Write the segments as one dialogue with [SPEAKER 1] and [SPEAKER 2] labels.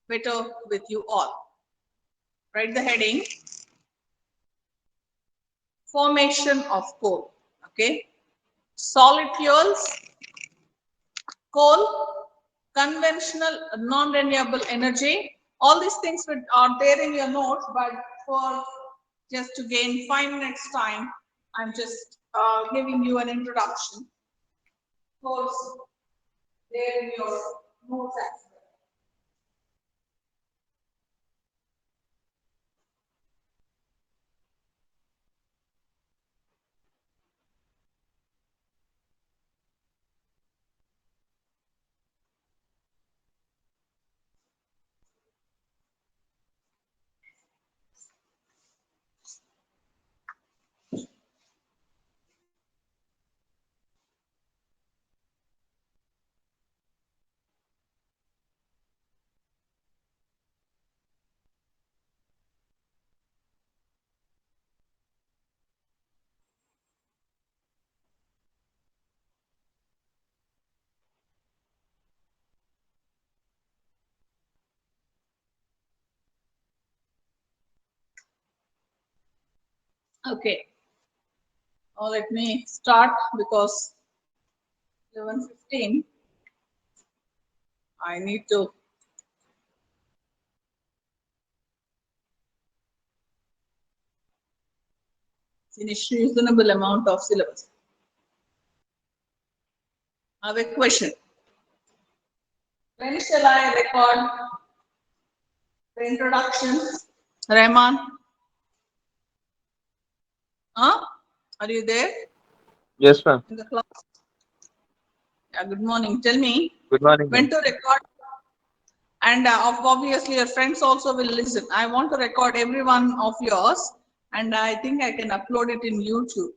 [SPEAKER 1] better with you all. Write the heading, formation of coal. Okay, solid fuels, coal, conventional non-renewable energy. All these things are there in your notes, but for just to gain 5 minutes time, I'm just giving you an introduction. Of course, there in your notes as well. Okay, let me start because 11:15. I need to finish reasonable amount of syllabus. I have a question. When shall I record the introduction? Rahman, huh? Are you there
[SPEAKER 2] Yes, ma'am.
[SPEAKER 1] in the class? Yeah, good morning. Tell me
[SPEAKER 2] Good morning,
[SPEAKER 1] when
[SPEAKER 2] ma'am.
[SPEAKER 1] to record, and obviously your friends also will listen. I want to record every one of yours, and I think I can upload it in YouTube.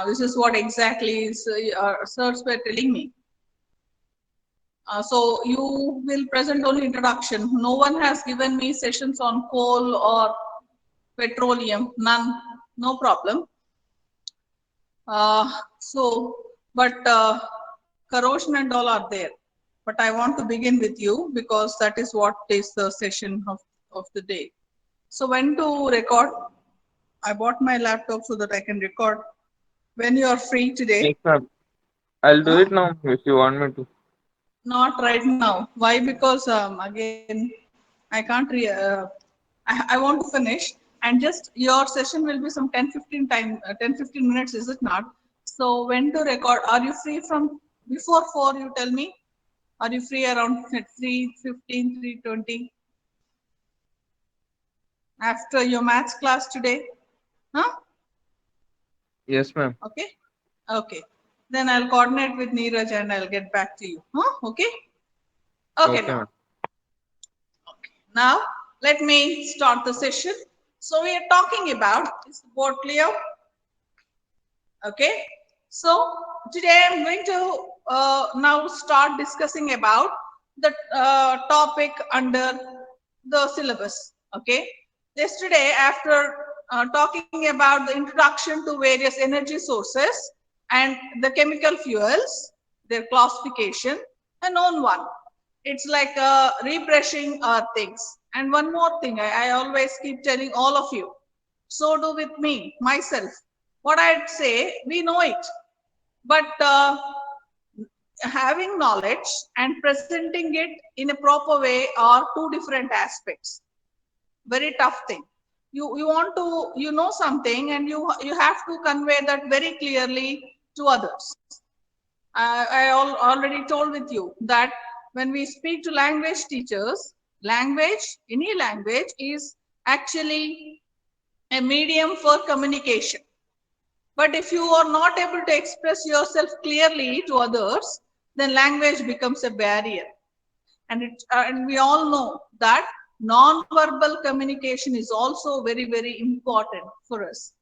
[SPEAKER 1] This is what exactly sirs were telling me. So you will present only introduction. No one has given me sessions on coal or petroleum. None. No problem. But corrosion and all are there. But I want to begin with you because that is what is the session of the day. So when to record? I bought my laptop so that I can record when you are free
[SPEAKER 2] Yes,
[SPEAKER 1] today.
[SPEAKER 2] ma'am. I'll do
[SPEAKER 1] Huh?
[SPEAKER 2] it now if you want me to.
[SPEAKER 1] Not right now. Why? Because again, I can't. I want to finish, and just your session will be some 10-15 minutes. Is it not? So when to record? Are you free from before 4? You tell me. Are you free around 3:15, 3:20 after your maths class today? Huh?
[SPEAKER 2] Yes, ma'am.
[SPEAKER 1] Okay. Okay. Then I'll coordinate with Neeraj and I'll get back to you. Huh? Okay. Okay.
[SPEAKER 2] Okay,
[SPEAKER 1] Now.
[SPEAKER 2] ma'am.
[SPEAKER 1] Okay. Now, let me start the session. So, we are talking about, is the board clear? Okay. So, today I'm going to now start discussing about the topic under the syllabus. Okay. Yesterday, after talking about the introduction to various energy sources and the chemical fuels, their classification, a known one. It's like refreshing things. And one more thing, I always keep telling all of you, so do with me, myself. What I'd say, we know it, but having knowledge and presenting it in a proper way are two different aspects. Very tough thing. You want to, you know something, and you have to convey that very clearly to others. I already told with you that when we speak to language teachers, language, any language is actually a medium for communication. But if you are not able to express yourself clearly to others, then language becomes a barrier. And we all know that non-verbal communication is also very, very important for us.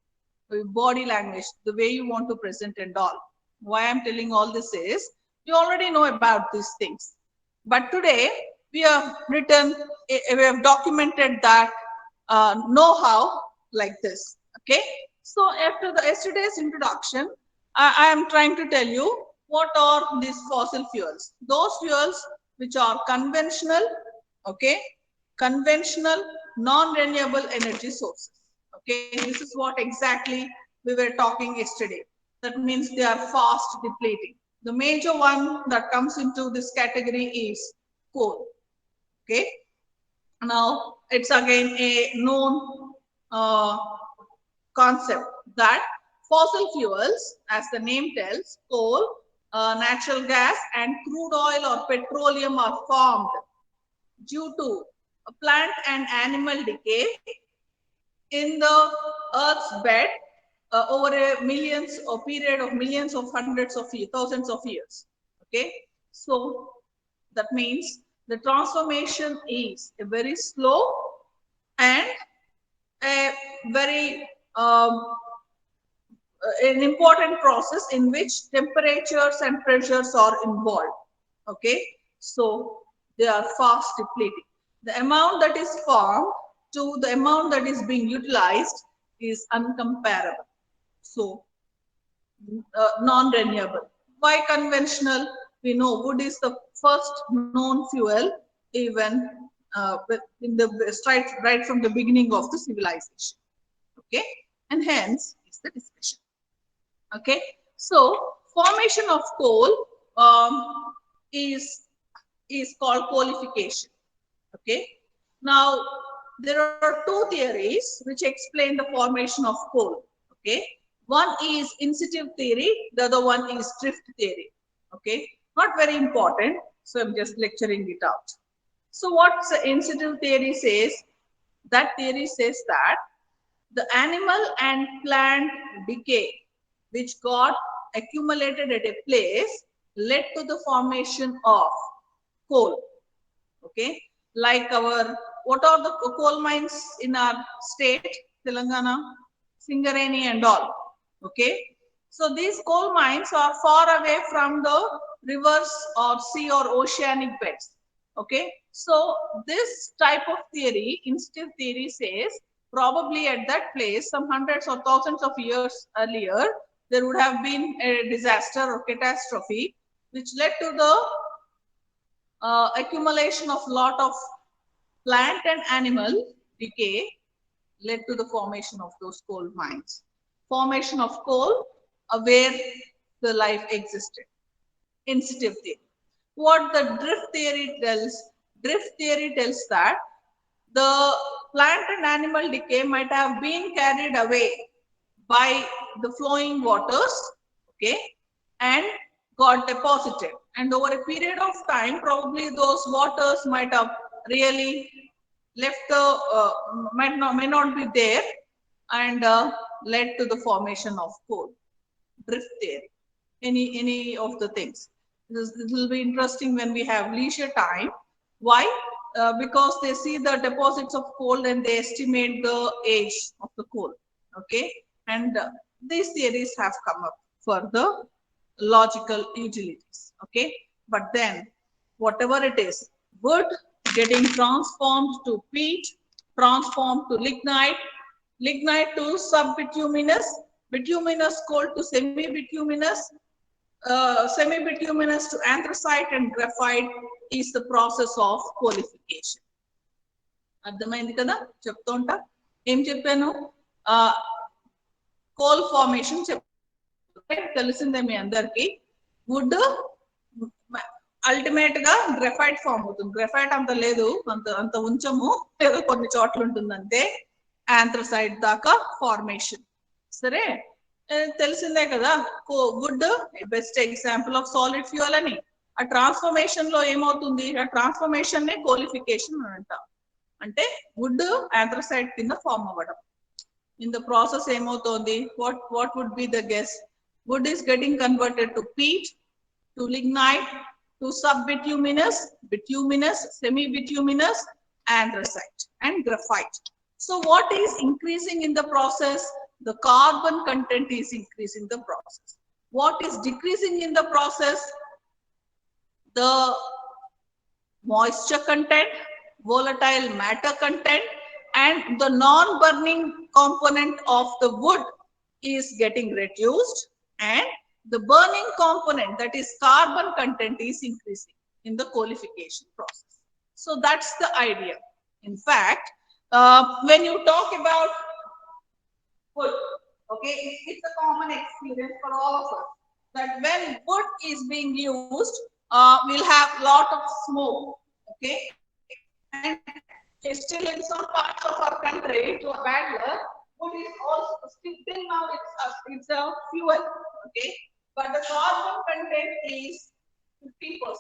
[SPEAKER 1] Body language, the way you want to present and all. Why I'm telling all this is, you already know about these things. But today, we have written, we have documented that know-how like this. Okay. So after the yesterday's introduction, I am trying to tell you what are these fossil fuels. Those fuels which are conventional, Okay, conventional non-renewable energy sources. Okay, this is what exactly we were talking yesterday. That means they are fast depleting. The major one that comes into this category is coal. Okay, now it's again a known uh, concept that fossil fuels, as the name tells, coal, natural gas, and crude oil or petroleum are formed due to plant and animal decay in the Earth's bed over a millions or period of millions of hundreds of years, thousands of years. Okay, so that means the transformation is a very slow and a very an important process in which temperatures and pressures are involved. Okay, so they are fast depleting. The amount that is formed to the amount that is being utilized is uncomparable. So non-renewable. Why conventional? We know wood is the first known fuel, even in the right from the beginning of the civilization. Okay, and hence is the discussion. Okay, so formation of coal is called coalification. Okay, now there are two theories which explain the formation of coal. Okay, one is incentive theory, the other one is drift theory. Okay, not very important, so I'm just lecturing it out. So what the incentive theory says? That theory says that the animal and plant decay which got accumulated at a place led to the formation of coal. Okay, like our, what are the coal mines in our state, Telangana, Singareni and all. Okay, so these coal mines are far away from the rivers or sea or oceanic beds. Okay, so this type of theory, incentive theory, says probably at that place some hundreds or thousands of years earlier there would have been a disaster or catastrophe which led to the accumulation of lot of plant and animal decay, led to the formation of those coal mines. Formation of coal where the life existed. Incentive theory. What the drift theory tells that the plant and animal decay might have been carried away by the flowing waters, okay, and got deposited. And over a period of time, probably those waters might have really left the may not be there, and led to the formation of coal. Drift theory. Any of the things. This will be interesting when we have leisure time. Why? Because they see the deposits of coal and they estimate the age of the coal. Okay, and these theories have come up for the logical utilities. Okay, but then whatever it is, wood getting transformed to peat, transformed to lignite, lignite to subbituminous, bituminous coal to semi-bituminous, semi-bituminous to anthracite and graphite is the process of coalification. అర్థమైంది కదా, చెప్తూ ఉంటా. ఏం చెప్పాను? Coal formation తెలిసిందే మీ అందరికి. Would ultimate గా graphite form అవుతుంది. గ్రాఫైట్ అంత లేదు, అంత ఉంచము, ఏదో కొన్ని చోట్ల ఉంటుంది అంతే. ఆంథ్రసైట్ దాకా ఫార్మేషన్. సరే, తెలిసిందే కదా. Wood best example of solid fuel అని. ఆ ట్రాన్స్ఫర్మేషన్ లో ఏమవుతుంది? ఆ ట్రాన్స్ఫర్మేషన్ నే కోలిఫికేషన్ అని అంటాం. అంటే వుడ్ ఆంథ్రసైట్ కింద ఫామ్ అవ్వడం. In the process ఏమవుతోంది? What would be the guess? Wood is getting converted to peat, to lignite, to subbituminous, bituminous, semi-bituminous, anthracite and graphite. So what is increasing in the process? The carbon content is increasing the process. What is decreasing in the process? The moisture content, volatile matter content, and the non-burning component of the wood is getting reduced, and the burning component, that is carbon content, is increasing in the coalification process. So that's the idea. In fact, when you talk about wood, okay, it's a common experience for all of us that when wood is being used, we'll have lot of smoke, okay, and still in some parts of our country, to a bad luck, wood is also still till now it's a fuel, okay, but the carbon content is 50%.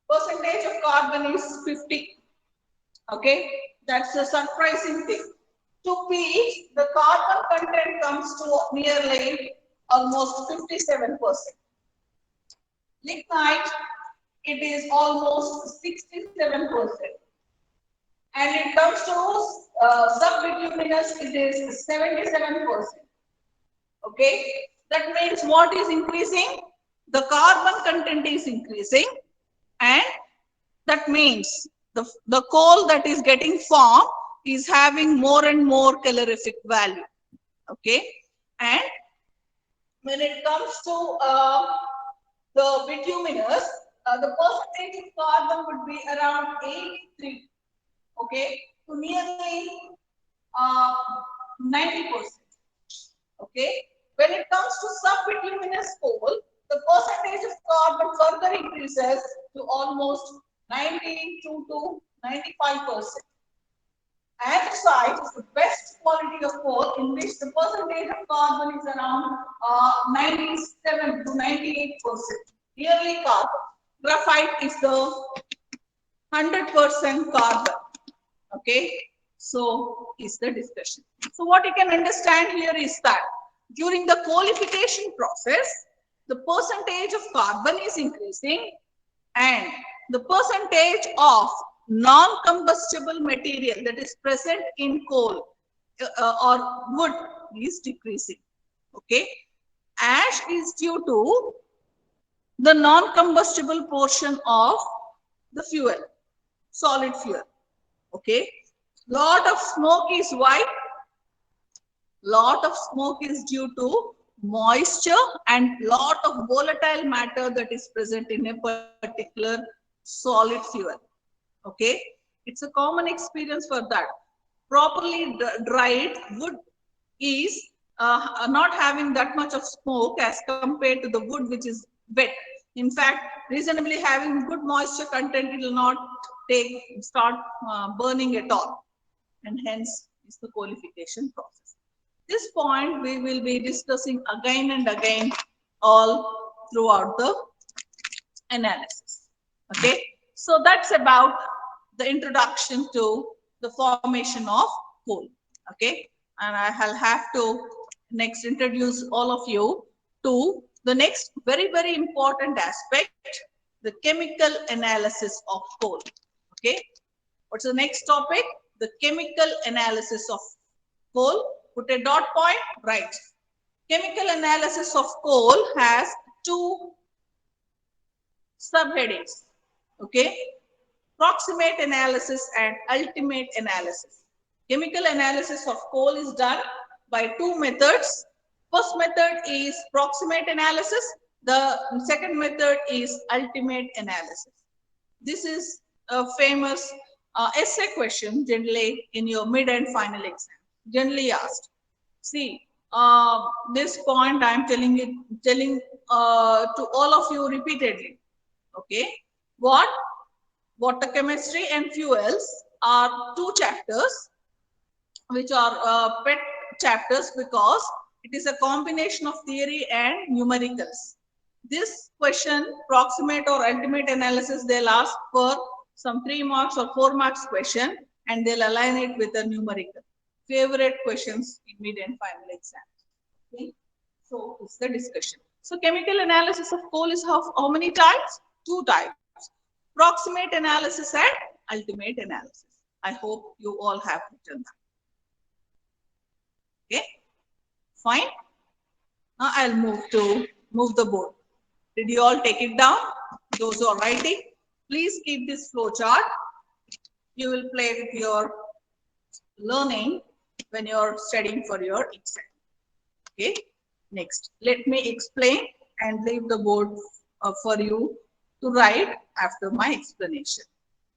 [SPEAKER 1] Percentage of carbon is 50. Okay, that's a surprising thing. To peach, the carbon content comes to nearly almost 57%. Lignite, it is almost 67%. And it comes to subbituminous, it is 77%. Okay, that means what is increasing? The carbon content is increasing, and that means the coal that is getting formed is having more and more calorific value. Okay, and when it comes to the bituminous, the percentage of carbon would be around 83, okay, to nearly 90%. Okay, when it comes to subbituminous coal, the percentage of carbon further increases to almost 92 to 95%. Anthracite is the best quality of coal in which the percentage of carbon is around 97 to 98%. Nearly carbon. Graphite is the 100% carbon. Okay, so is the discussion. So what you can understand here is that during the qualification process, the percentage of carbon is increasing and the percentage of non-combustible material that is present in coal or wood is decreasing. Okay, ash is due to the non-combustible portion of the fuel, solid fuel. Okay, lot of smoke is why? Lot of smoke is due to moisture and lot of volatile matter that is present in a particular solid fuel. Okay, it's a common experience for that. Properly dried wood is not having that much of smoke as compared to the wood which is wet. In fact, reasonably having good moisture content, it will not start burning at all, and hence is the qualification process. This point we will be discussing again and again all throughout the analysis. Okay, so that's about the introduction to the formation of coal. Okay, and I will have to next introduce all of you to the next very important aspect, the chemical analysis of coal. Okay, what's the next topic? The chemical analysis of coal. Put a dot point, right. Chemical analysis of coal has two subheadings. Okay, proximate analysis and ultimate analysis. Chemical analysis of coal is done by two methods. First method is proximate analysis. The second method is ultimate analysis. This is a famous essay question generally in your mid and final exam, generally asked. See, this point I am telling to all of you repeatedly. Okay, what? Water chemistry and fuels are two chapters which are pet chapters because it is a combination of theory and numericals. This question, proximate or ultimate analysis, they'll ask for some 3 marks or 4 marks question and they'll align it with a numerical. Favorite questions in mid and final exams. Okay, so it's the discussion. So chemical analysis of coal is how many types? 2 types. Proximate analysis and ultimate analysis. I hope you all have written that. Okay, fine. Now I'll move the board. Did you all take it down? Those who are writing, please keep this flow chart. You will play with your learning when you're studying for your exam. Okay, next, let me explain and leave the board for you to write after my explanation.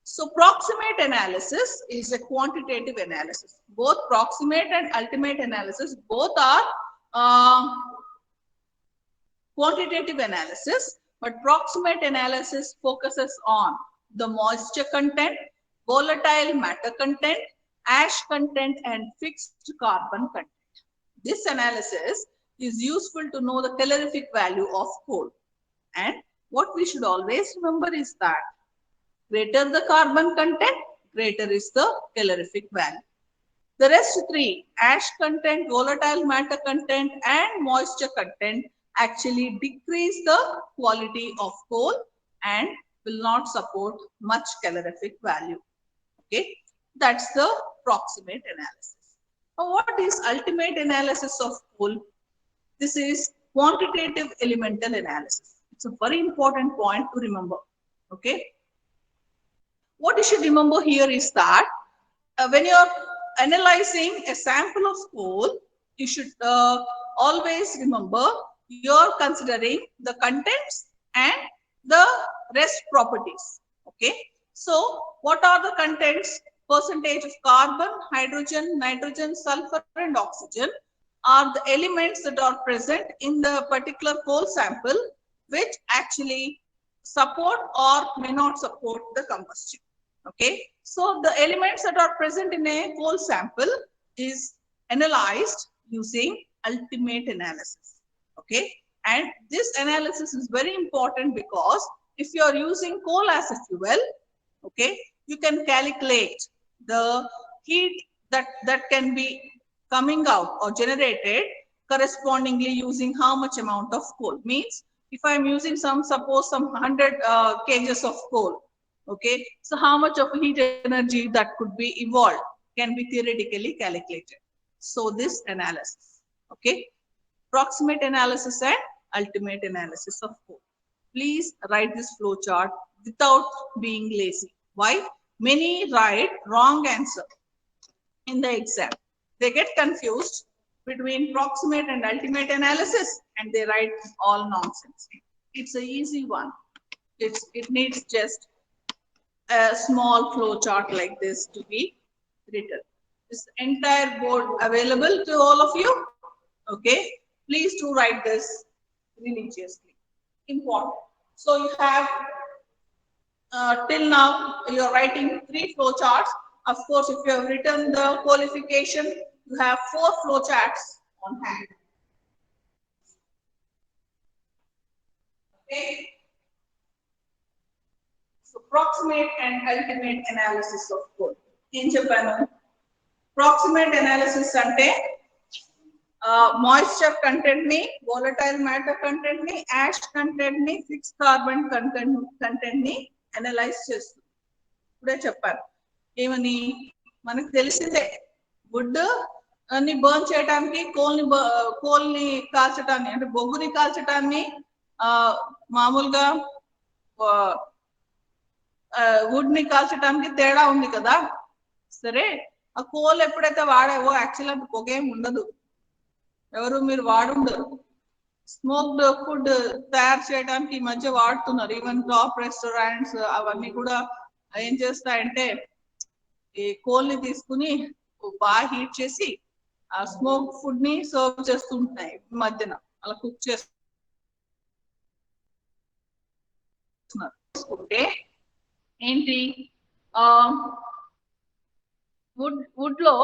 [SPEAKER 1] So proximate analysis is a quantitative analysis. Both proximate and ultimate analysis, both are quantitative analysis, but proximate analysis focuses on the moisture content, volatile matter content, ash content, and fixed carbon content. This analysis is useful to know the calorific value of coal. And what we should always remember is that greater the carbon content, greater is the calorific value. The rest three, ash content, volatile matter content, and moisture content, actually decrease the quality of coal and will not support much calorific value. Okay, that's the proximate analysis. Now, what is ultimate analysis of coal? This is quantitative elemental analysis. It's a very important point to remember. Okay, what you should remember here is that when you're analyzing a sample of coal, you should always remember you're considering the contents and the rest properties. Okay, so what are the contents? Percentage of carbon, hydrogen, nitrogen, sulfur, and oxygen are the elements that are present in the particular coal sample, which actually support or may not support the combustion. Okay, so the elements that are present in a coal sample is analyzed using ultimate analysis. Okay, and this analysis is very important because if you are using coal as a fuel, okay, you can calculate the heat that can be coming out or generated correspondingly using how much amount of coal. Means if I am using suppose some 100 kgs of coal, okay, so how much of heat energy that could be evolved can be theoretically calculated. So this analysis, okay, proximate analysis and ultimate analysis of coal. Please write this flow chart without being lazy. Why? Many write wrong answer in the exam. They get confused between proximate and ultimate analysis and they write all nonsense. It's an easy one. It needs just a small flow chart like this to be written. This entire board available to all of you. Okay, please do write this religiously. Important. So you have till now you are writing 3 flow charts. Of course, if you have written the qualification, you have 4 flow charts on hand. Okay. So proximate and ultimate analysis of coal. In Japan, proximate analysis ante moisture content ni, volatile matter content ni, ash content ni, fixed carbon content ni analyze చేస్తుంది. ఇప్పుడే చెప్పాను ఏమని మనకు తెలిసిందే would ని burn చేయడానికి కోల్ని కాల్చడాన్ని అంటే బొగ్గుని కాల్చడాన్ని మామూలుగా వుడ్ ని కాల్చడానికి తేడా ఉంది కదా. సరే, ఆ కోల్ ఎప్పుడైతే వాడావో యాక్చువల్ అది పొగేం ఉండదు, ఎవరు మీరు వాడుండరు. స్మోక్డ్ ఫుడ్ తయారు చేయడానికి ఈ మధ్య వాడుతున్నారు. ఈవెన్ టాప్ రెస్టారెంట్స్ అవన్నీ కూడా ఏం చేస్తాయంటే ఈ కోల్ ని తీసుకుని బాగా హీట్ చేసి ఆ స్మోక్ ఫుడ్ ని సర్వ్ చేస్తుంటున్నాయి మధ్యన అలా కుక్ చేస్తుంటే ఏంటి వుడ్ లో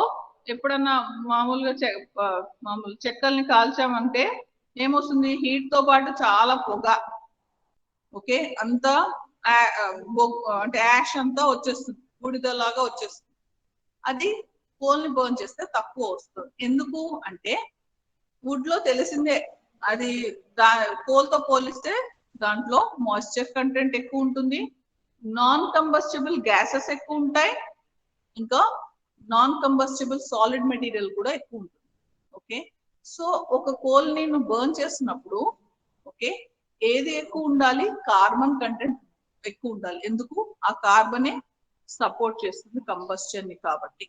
[SPEAKER 1] ఎప్పుడన్నా మామూలు చెక్కల్ని కాల్చామంటే ఏమొస్తుంది, హీట్ తో పాటు చాలా పొగ. ఓకే, అంతా అంటే యాష్ అంతా వచ్చేస్తుంది, బూడిదలాగా వచ్చేస్తుంది. అది కోల్ని బర్న్ చేస్తే తక్కువ వస్తుంది. ఎందుకు అంటే వుడ్ లో తెలిసిందే అది కోల్తో పోలిస్తే దాంట్లో మాయిశ్చర్ కంటెంట్ ఎక్కువ ఉంటుంది, నాన్ కంబస్టిబుల్ గ్యాసెస్ ఎక్కువ ఉంటాయి, ఇంకా నాన్ కంబస్టిబుల్ సాలిడ్ మెటీరియల్ కూడా ఎక్కువ ఉంటుంది. ఓకే, సో ఒక కోల్ ని నువ్వు బర్న్ చేసినప్పుడు ఓకే ఏది ఎక్కువ ఉండాలి, కార్బన్ కంటెంట్ ఎక్కువ ఉండాలి. ఎందుకు, ఆ కార్బనే సపోర్ట్ చేస్తుంది కంబస్షన్ ని కాబట్టి.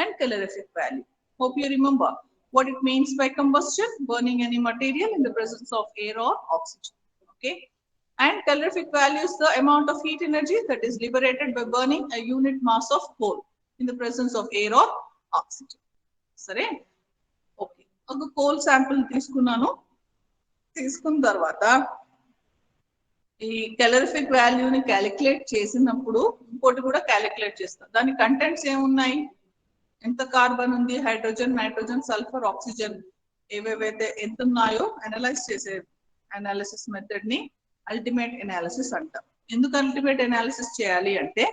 [SPEAKER 1] And calorific value. Hope you remember what it means by combustion: burning any material in the presence of air or oxygen. Okay, And calorific value is the amount of heat energy that is liberated by burning a unit mass of coal in the presence of air or oxygen. సరే okay ఒక coal sample తీసుకున్నాను తీసుకున్న తర్వాత ఈ calorific వాల్యూని calculate చేసినప్పుడు ఇంకోటి కూడా క్యాలిక్యులేట్ చేస్తాం దాని కంటెంట్స్ ఏమున్నాయి ఎంత కార్బన్ ఉంది హైడ్రోజన్ నైట్రోజన్ సల్ఫర్ ఆక్సిజన్ ఏవేవైతే ఎంత ఉన్నాయో అనలైజ్ చేసే అనాలిసిస్ మెథడ్ ని అల్టిమేట్ ఎనాలిసిస్ అంటాం ఎందుకు అల్టిమేట్ ఎనాలిసిస్ చేయాలి అంటే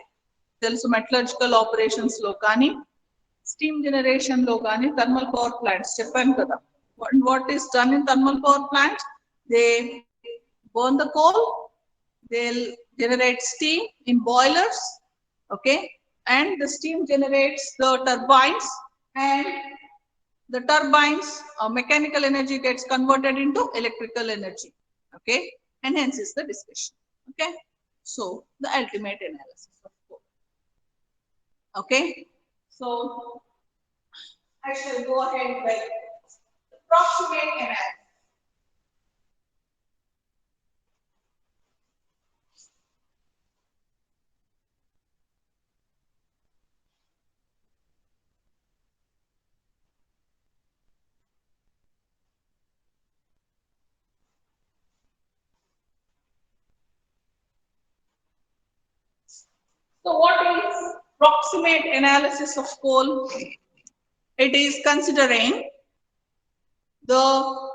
[SPEAKER 1] తెలుసు మెటలర్జికల్ ఆపరేషన్స్ లో కానీ స్టీమ్ జనరేషన్ లో కానీ థర్మల్ పవర్ ప్లాంట్స్ చెప్పాను కదా what is done in thermal power plants they burn the coal, they'll generate steam in boilers, okay, and the steam generates the turbines, and the turbines mechanical energy gets converted into electrical energy, okay, and hence is the discussion, okay. So the ultimate analysis of coal, okay. So I shall go ahead with approximate analysis. So what is approximate analysis of coal? It is considering the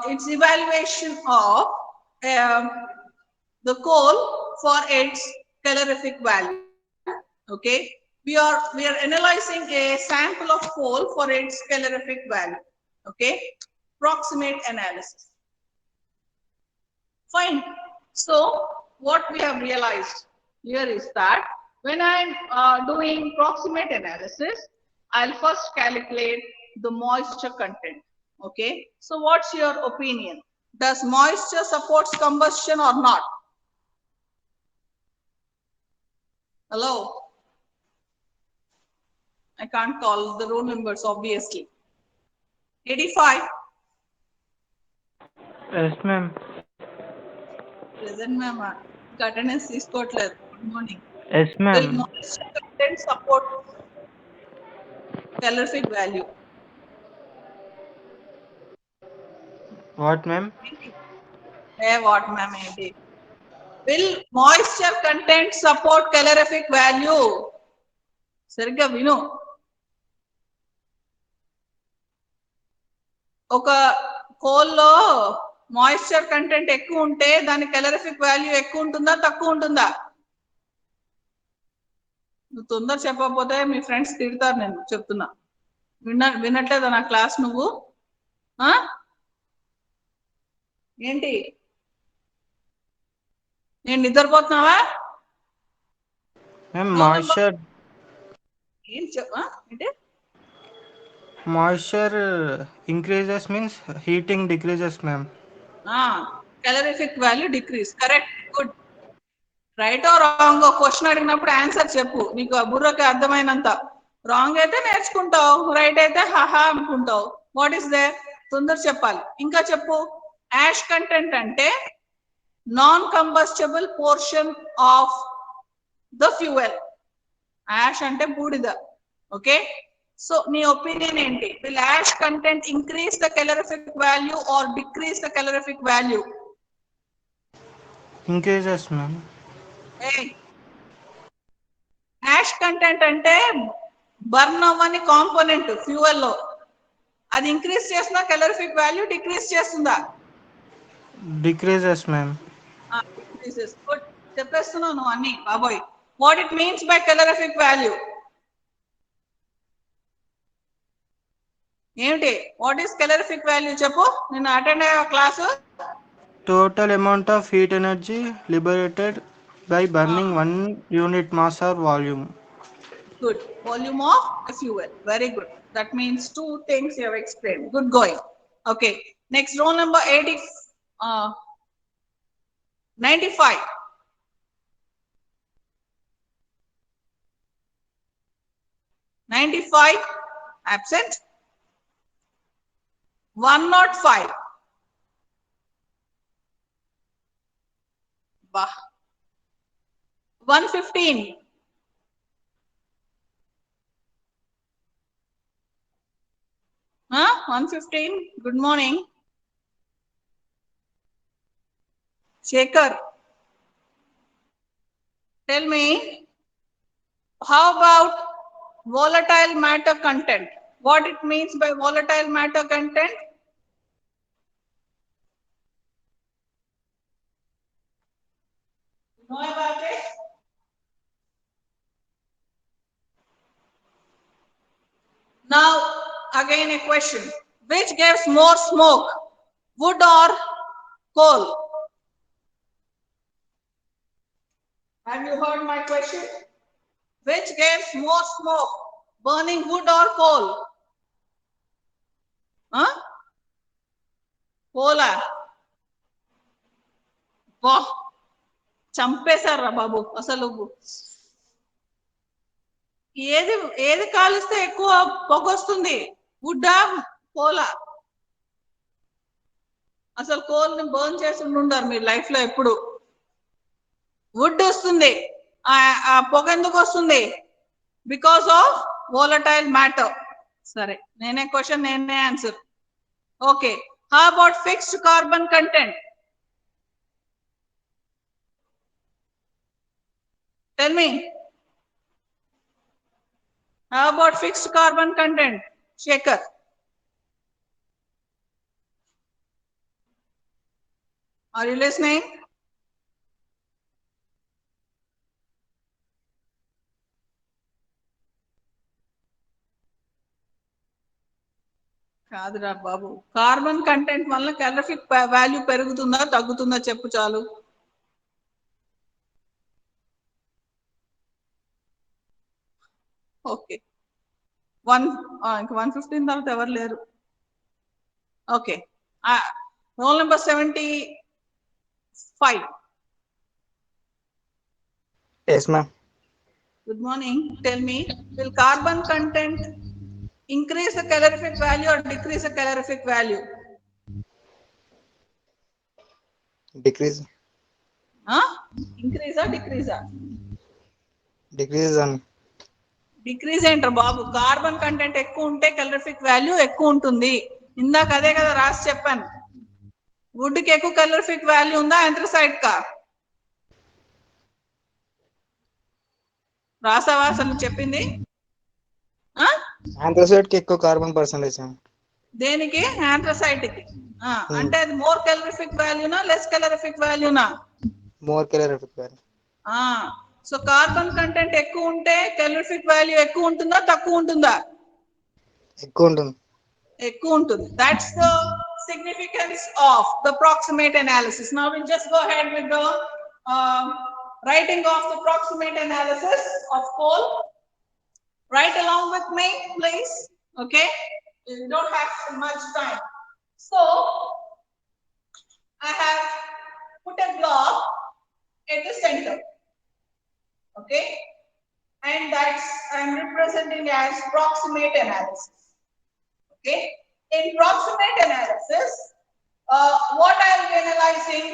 [SPEAKER 1] its evaluation of the coal for its calorific value. Okay, we are analyzing a sample of coal for its calorific value. Okay, approximate analysis. Fine. So what we have realized here is that when I'm doing approximate analysis, I'll first calculate the moisture content. Okay. So what's your opinion? Does moisture supports combustion or not? Hello? I can't call the roll numbers obviously. 85.
[SPEAKER 3] Yes, ma'am.
[SPEAKER 1] Present, ma'am. Attendance is good morning.
[SPEAKER 3] Yes,
[SPEAKER 1] Will
[SPEAKER 3] ma'am.
[SPEAKER 1] moisture content support calorific value?
[SPEAKER 3] What, ma'am?
[SPEAKER 1] Hey, what, ma'am? Will moisture content support calorific value? సరిగ్గా విను ఒక కోల్లో moisture content ఎక్కువ ఉంటే దాని calorific value ఎక్కువ ఉంటుందా తక్కువ ఉంటుందా నువ్వు తొందర చెప్పకపోతే మీ ఫ్రెండ్స్ తిడతారు నేను చెప్తున్నా వినట్లేదా నా క్లాస్ నువ్వు ఏంటి నేను నిద్రపోతున్నావా
[SPEAKER 3] Moisture.
[SPEAKER 1] ఏం అంటే
[SPEAKER 3] Moisture increases means heating decreases, ma'am.
[SPEAKER 1] calorific value decrease. Correct. Good. Right are wrong question అడిగినప్పుడు ఆన్సర్ చెప్పు నీకు బుర్రకి అర్థమైనంత రాంగ్ అయితే నేర్చుకుంటావు రైట్ అయితే హాహా అనుకుంటావు వాట్ ఈస్ దేర్ తొందర చెప్పాలి ఇంకా చెప్పు యాష్ కంటెంట్ అంటే non combustible portion of the fuel ash అంటే బూడిద ఓకే సో నీ ఒపీనియన్ ఏంటి will ash content increase the calorific value or decrease the calorific value?
[SPEAKER 3] Increases, ma'am.
[SPEAKER 1] Ash content అంటే బర్న్ అవ్వని కాంపోనెంట్ ఫ్యూయల్ లో అది increase చేస్తుందా calorific value డిక్రీజ్ చేస్తుందా
[SPEAKER 3] Decreases, ma'am.
[SPEAKER 1] డిక్రీజెస్ గుడ్ చెప్పేస్తున్నావు నువ్వు అన్ని బాబోయ్ what it means by calorific value ఏమిటి వాట్ ఈస్ calorific value చెప్పు నేను అటెండ్ అయ్యే class
[SPEAKER 3] Total amount of heat energy liberated by burning 1 unit mass or volume.
[SPEAKER 1] Good. Volume of a fuel. Very good. That means two things you have explained. Good going. Okay. Next roll number 95. 95 absent. 105. 115. Huh? 115. Good morning. Shekhar. Tell me, how about volatile matter content? What it means by volatile matter content? You know about it? Now, again a question. Which gives more smoke, wood or coal? Have you heard my question? Which gives more smoke, burning wood or coal? Huh? Coal. Wow. చంపేశారా బాబు అసలు ఏది ఏది కాలిస్తే ఎక్కువ పొగ వస్తుంది, వుడ్డా కోలా? అసలు coal ని burn చేసి ఉండారు మీరు లైఫ్ లో ఎప్పుడు. వుడ్ వస్తుంది, ఆ పొగ ఎందుకు వస్తుంది? Because of volatile matter. సరే, నేనే క్వశ్చన్ నేనే answer. Okay, how about fixed carbon content? Tell me. How about fixed carbon content? Shekhar. Are you listening? కాదురా బాబు, కార్బన్ కంటెంట్ వల్ల క్యాలరిఫిక్ వాల్యూ పెరుగుతుందా తగ్గుతుందా చెప్పు చాలు. ఓకే, ఇంకా 115 తర్వాత ఎవరు లేరు. Okay, roll number 75.
[SPEAKER 3] Yes, ma'am.
[SPEAKER 1] Good morning. Tell me, will carbon content increase the calorific value or decrease the calorific value?
[SPEAKER 3] Decrease.
[SPEAKER 1] Increase or decrease?
[SPEAKER 3] Decrease and
[SPEAKER 1] decrease ఏంట్రా బాబు, carbon content ఎక్కువ ఉంటే calorific value ఎక్కువ ఉంటుంది. ఇందాక అదే కదా రాసి చెప్పాను. వుడ్ కి ఎక్కువ క్యాలరిఫిక్ వాల్యూ ఉందా ఆంథ్రసైట్ కా? రాసావా అసలు చెప్పింది?
[SPEAKER 3] ఆంథ్రసైట్ కి ఎక్కువ కార్బన్ పర్సెంటేజ్.
[SPEAKER 1] దేనికి? ఆంథ్రసైట్ కి. అంటే అది మోర్ క్యాలరిఫిక్ వాల్యూనా లెస్ క్యాలరిఫిక్ వాల్యూనా?
[SPEAKER 3] More calorific value.
[SPEAKER 1] So carbon content ఎక్కువ ఉంటే క్యాలరిఫిక్ వాల్యూ ఎక్కువ ఉంటుందా తక్కువ ఉంటుందా?
[SPEAKER 3] ఎక్కువ ఉంటుంది.
[SPEAKER 1] ఎక్కువ ఉంటుంది. That's the significance of the proximate analysis. Now we'll just go ahead with the writing of the proximate analysis of coal. Write along with me, please. Okay, you don't have much time. So I have put a block at the center. Okay, and that's I'm representing as proximate analysis. Okay, in proximate analysis, what I'll be analyzing?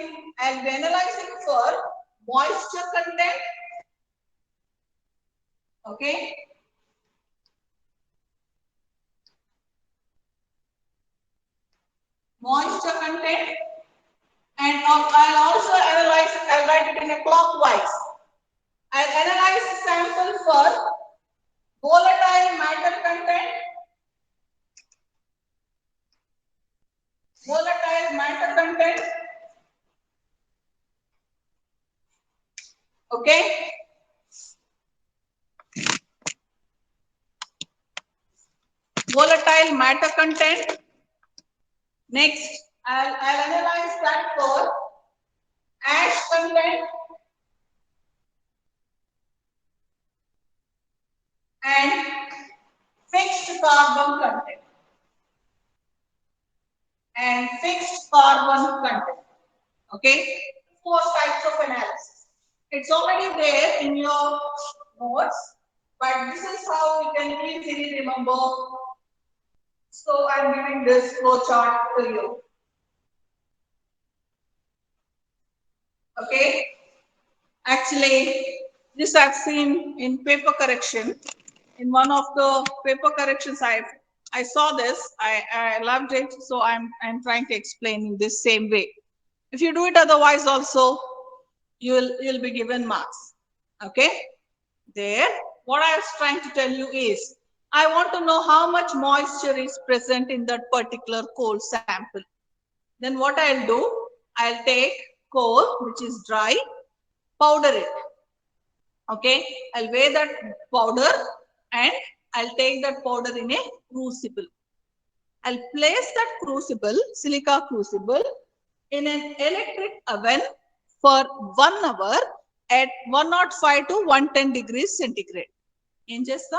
[SPEAKER 1] I'll be analyzing for moisture content. Okay, moisture content, and I'll also analyze it. I'll write it in a clockwise. I'll analyze the sample for volatile matter content, volatile matter content. Okay, volatile matter content. Next, I'll analyze that for ash content and fixed carbon content. And fixed carbon content. Okay, 4 types of analysis. It's already there in your notes, but this is how you can easily remember. So I'm giving this flow chart to you. Okay, Actually, this I've seen in paper correction. In one of the paper corrections, I saw this. I loved it, so I'm trying to explain in this same way. If you do it otherwise, also you'll be given marks. Okay. There, what I was trying to tell you is, I want to know how much moisture is present in that particular coal sample. Then what I'll do, I'll take coal, which is dry, powder it. Okay, I'll weigh that powder and I'll take that powder in a crucible. I'll place that crucible, silica crucible, in an electric oven for 1 hour at 105 to 110 degrees centigrade. ఏం చేస్తా,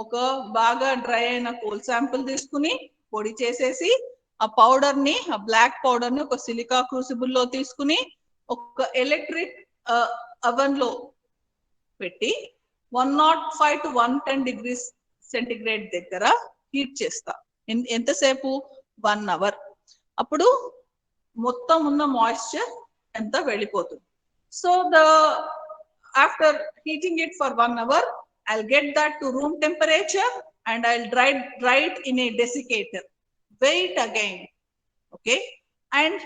[SPEAKER 1] ఒక బాగా dry అయిన coal sample తీసుకుని పొడి చేసేసి ఆ powder ని, ఆ బ్లాక్ పౌడర్ ని ఒక సిలికా క్రూసిబుల్ లో తీసుకుని ఒక ఎలక్ట్రిక్ అవెన్ లో పెట్టి 105 to 110 degrees సెంటిగ్రేడ్ దగ్గర హీట్ చేస్తా. ఎంతసేపు? 1 hour. అప్పుడు మొత్తం ఉన్న మాయిశ్చర్ ఎంత వెళ్ళిపోతుంది. So after heating it for 1 hour, I'll get that to room temperature and I'll dry it in a desiccator. Wait again. Okay. And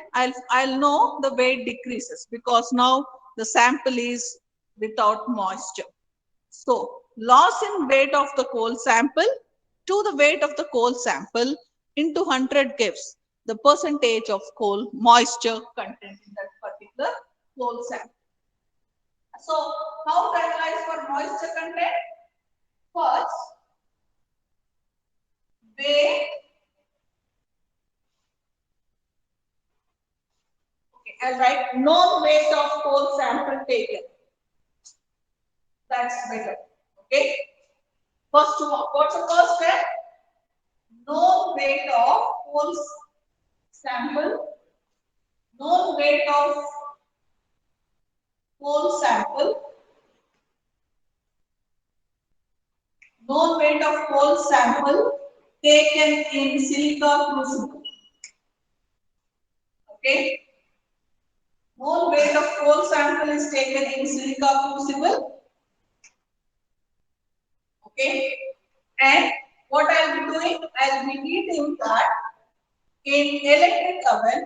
[SPEAKER 1] I'll know the weight decreases because now the sample is without moisture. So loss in weight of the coal sample to the weight of the coal sample into 100 gives the percentage of coal moisture content in that particular coal sample. So how to analyze for moisture content? First, weigh. Okay, I'll write known weight of coal sample taken. That's better. Okay. First, what's the first step? Known weight of coal sample. Known weight of coal sample. Known weight of coal sample taken in silica crucible. Okay. Known weight of coal sample is taken in silica crucible. Okay. And what I'll be doing, I'll be heating that in electric oven.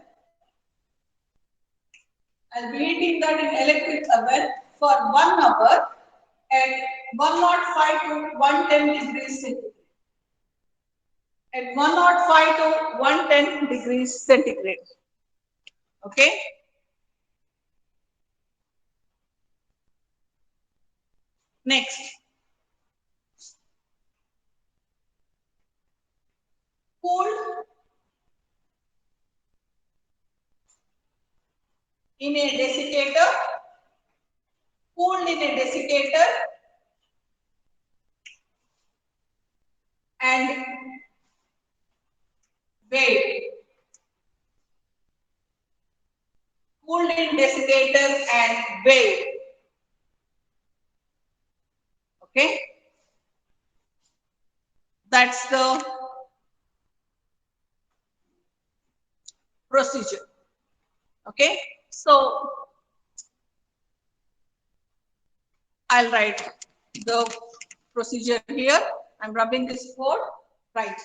[SPEAKER 1] I'll be heating that in electric oven for 1 hour at 105 to 110 degrees centigrade. At 105 to 110 degrees centigrade. Okay. Next. Cooled in a desiccator. Cooled in a desiccator. And weighed. Cooled in desiccator and weighed. Okay. That's the procedure. Okay. So I'll write the procedure here. I'm rubbing this code. Right.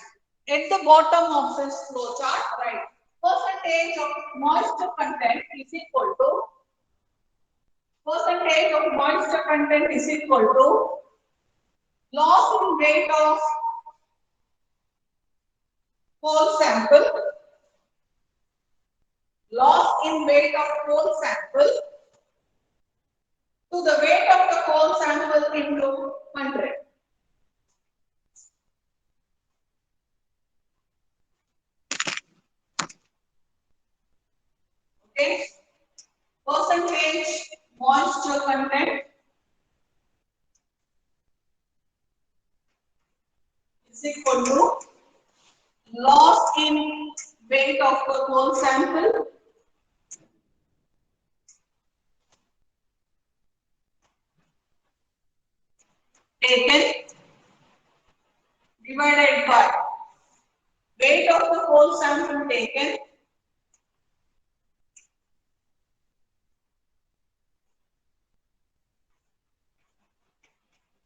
[SPEAKER 1] At the bottom of this flow chart, right, percentage of moisture content is equal to loss in weight of coal sample. Loss in weight of coal sample to the weight of the coal sample into 100. Okay. Percentage moisture content is equal to loss in weight of the coal sample taken divided by weight of the coal sample taken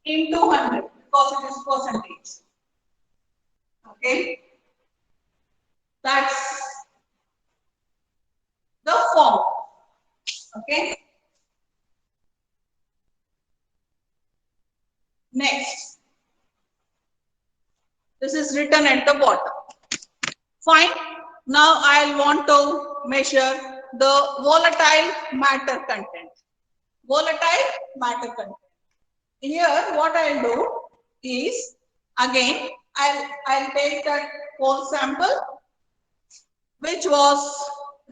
[SPEAKER 1] into 100 because it is percentage. Okay, that's the form. Okay, next, this is written at the bottom. Fine. Now I'll want to measure the volatile matter content. Volatile matter content. Here, what I'll do is, again, I'll take that whole sample which was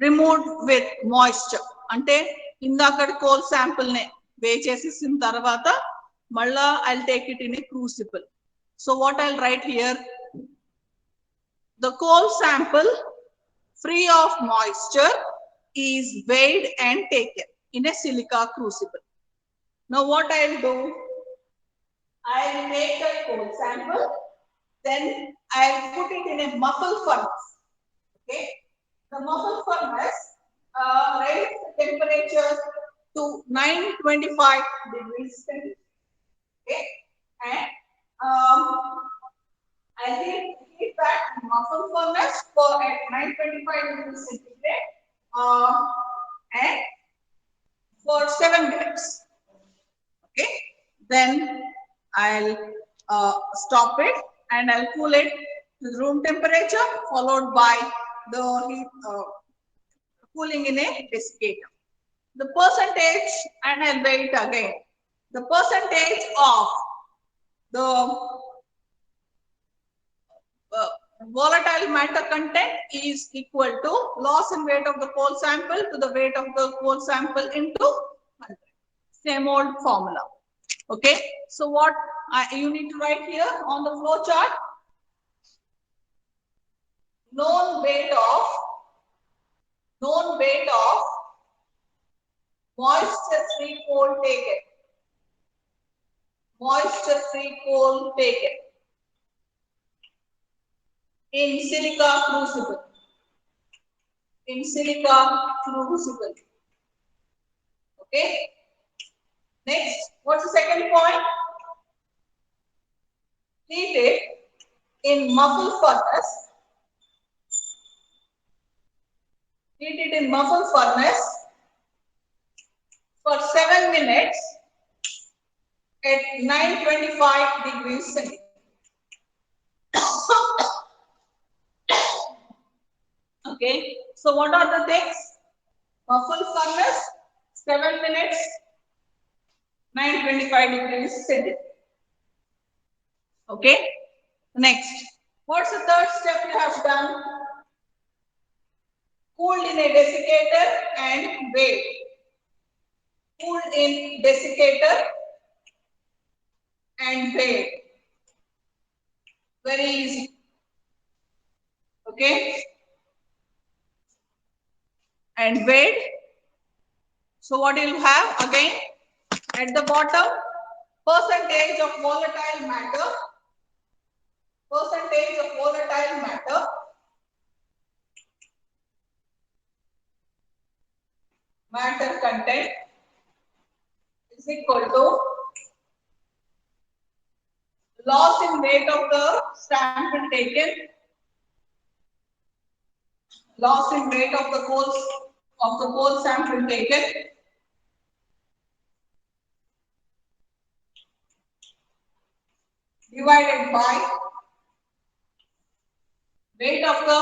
[SPEAKER 1] removed with moisture. అంటే ఇందాకటి coal sample నే వే చేసేసిన తర్వాత మళ్ళా I'll take it in a crucible. So what I'll write here, the coal sample free of moisture is weighed and taken in a silica crucible. Now what I'll do, I'll make a coal sample, then I'll put it in a muffle furnace. Okay, the muffle furnace raise the temperature to 925 degrees Celsius. Okay, and I heat that muffle furnace for at 925 degrees centigrade and for 7 minutes. Okay, then I'll stop it and I'll cool it to room temperature, followed by the heat cooling in a desiccator. The percentage, and I'll weigh it again. The percentage of the volatile matter content is equal to loss in weight of the coal sample to the weight of the coal sample into 100. Same old formula. Okay, so what you need to write here on the flow chart, known weight of moisture free coal taken, moisture free coal taken in silica crucible, in silica crucible. Okay, next, what's the second point? Heat it in muffle furnace, heat it in muffle furnace for 7 minutes at 925 degrees centigrade. Okay, so what are the things? Muffle furnace, 7 minutes, 925 degrees centigrade. Okay, next, what's the third step you have done? Cooled in a desiccator and weighed. Cooled in desiccator and weighed. Very easy. Okay, and weighed. So what you will have again at the bottom, percentage of volatile matter, percentage of volatile matter content is equal to loss in weight of the sample taken, loss in weight of the coal sample taken, divided by weight of the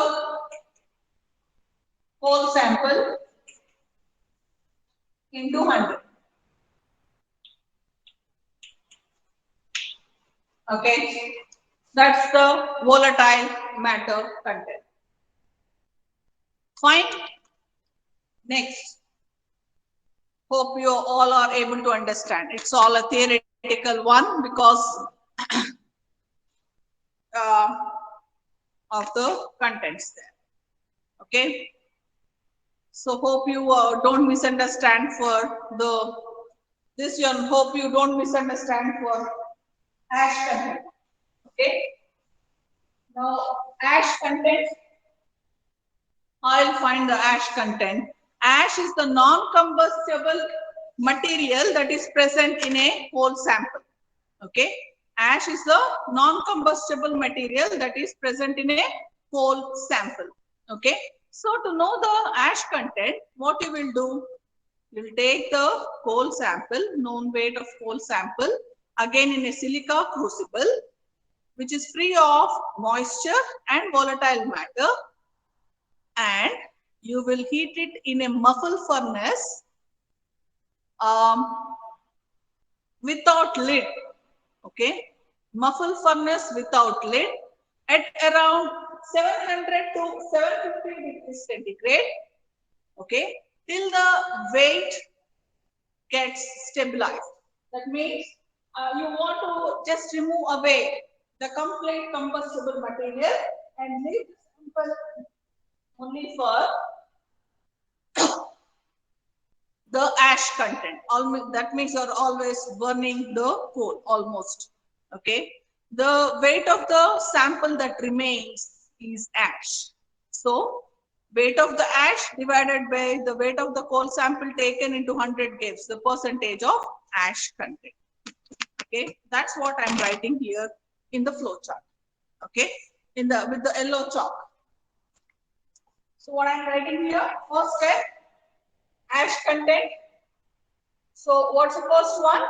[SPEAKER 1] coal sample into 100. Okay, that's the volatile matter content. Fine. Next, hope you all are able to understand. It's all a theoretical one because of the contents there. Okay, so hope you don't misunderstand for this one. Hope you don't misunderstand for ash content. Okay, now ash content, I'll find the ash content. Ash is the non-combustible material that is present in a coal sample. Okay, ash is the non-combustible material that is present in a coal sample. Okay, so to know the ash content, what you will do? You will take the coal sample, known weight of coal sample, again in a silica crucible, which is free of moisture and volatile matter, and you will heat it in a muffle furnace without lid. Okay, muffle furnace without lid at around 700 to 750 degrees centigrade. Okay, till the weight gets stabilized. That means you want to just remove away the complete combustible material and leave the sample only for the ash content. That means you're always burning the coal almost. Okay. The weight of the sample that remains is ash. So weight of the ash divided by the weight of the coal sample taken into 100 gives the percentage of ash content. Okay. That's what I'm writing here in the flow chart. Okay. With the yellow chalk. So what I'm writing here, first step, ash content. So what's the first one?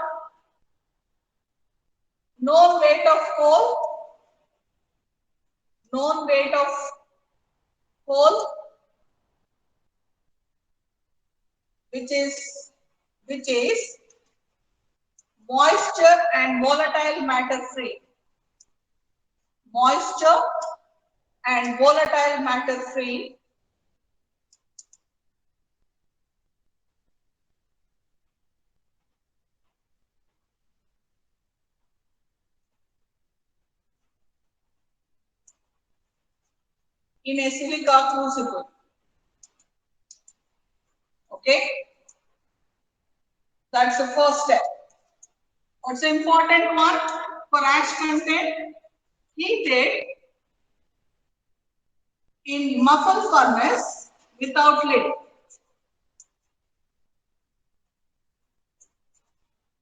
[SPEAKER 1] Known weight of coal. Known weight of coal, which is moisture and volatile matter free. Moisture and volatile matter free. In a silica crucible. Okay, that's the first step. What's the important one for ash content? Heated in muffle furnace without lid.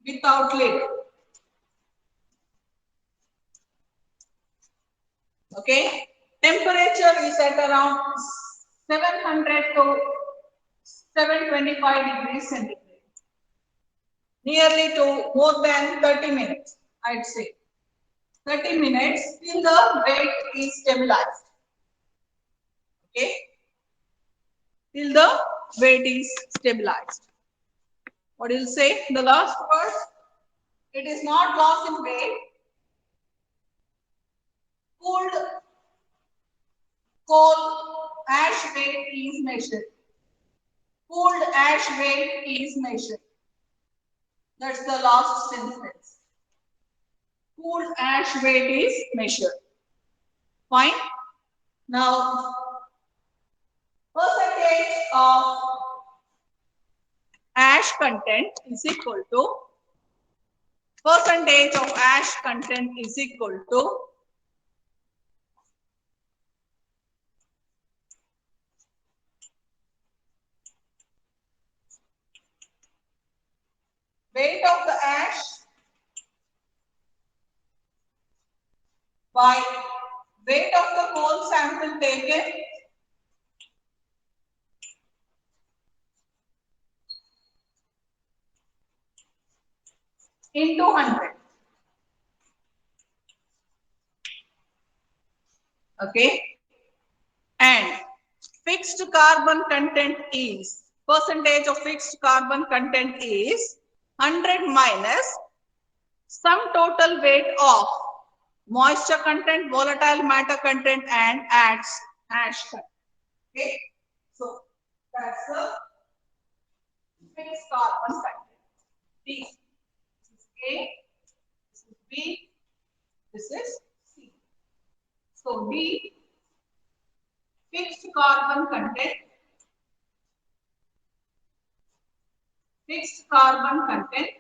[SPEAKER 1] Without lid. Okay, temperature is at around 700 to 725 degrees centigrade. Nearly to more than 30 minutes, I'd say. 30 minutes till the weight is stabilized. Okay, till the weight is stabilized. What do you say? The last word, it is not loss in weight. Cooled coal ash weight is measured. Cooled ash weight is measured. That's the last sentence. Cooled ash weight is measured. Fine. Now, percentage of ash content is equal to percentage of ash content is equal to weight of the ash by weight of the coal sample taken into 100. Okay, and fixed carbon content is percentage of fixed carbon content is 100 minus sum total weight of moisture content, volatile matter content, and ash content. Okay, so that's the fixed carbon content. D. This is A, this is B, this is C. So D, fixed carbon content, fixed carbon content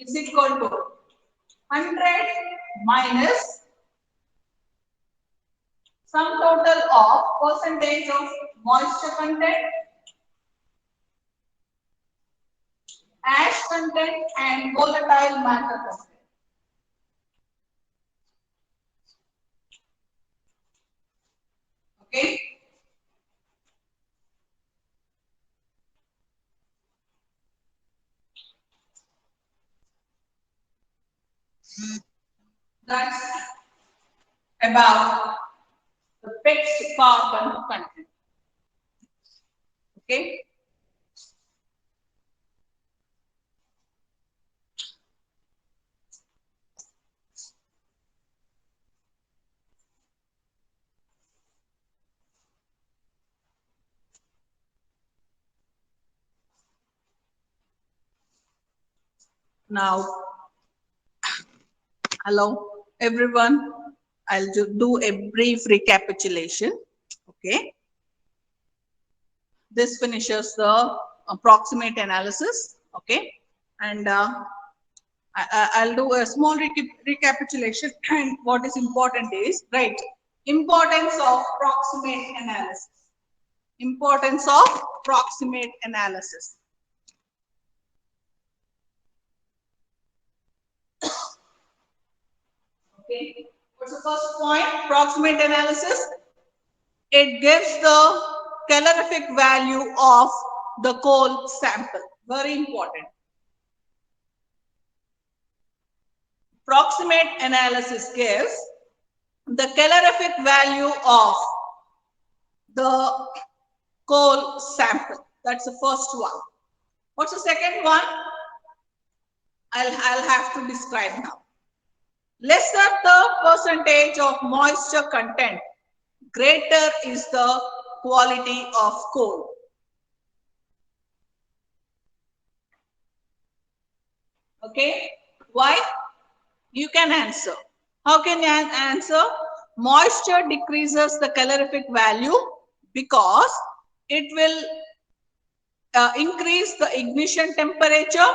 [SPEAKER 1] is equal to 100 minus sum total of percentage of moisture content ash content and volatile matter content. Okay. That's about the fixed carbon content. Okay. Now, hello everyone. I'll do a brief recapitulation. Okay. This finishes the approximate analysis. Okay. And I'll do a small recapitulation. And what is important is, right, importance of proximate analysis. Importance of proximate analysis. Okay. What's the first point? Proximate analysis. It gives the calorific value of the coal sample. Very important. Proximate analysis gives the calorific value of the coal sample. That's the first one. What's the second one? I'll have to describe now. Lesser the percentage of moisture content, greater is the quality of coal. Okay, why? You can answer. How can you answer? Moisture decreases the calorific value because it will increase the ignition temperature,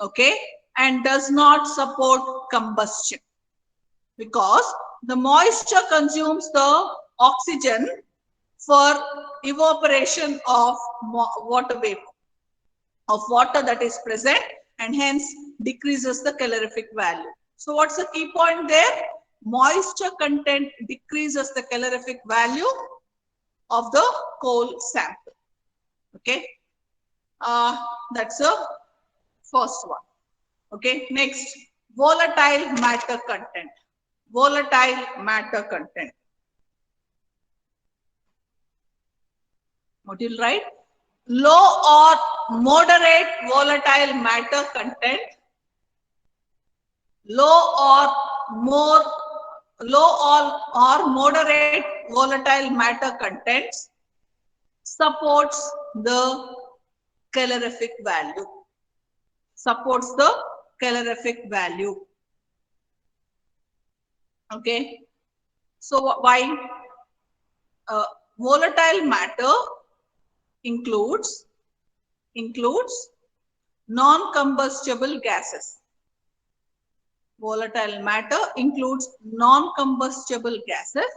[SPEAKER 1] okay, and does not support combustion because the moisture consumes the oxygen for evaporation of water vapor, of water that is present, and hence decreases the calorific value. So what's the key point there? Moisture content decreases the calorific value of the coal sample. Okay, that's the first one. Okay, next, volatile matter content. Volatile matter content. What you'll write? Low or moderate volatile matter content. Low or moderate volatile matter contents supports the calorific value. Supports the calorific value. Okay. So why? Volatile matter includes non-combustible gases. Volatile matter includes non-combustible gases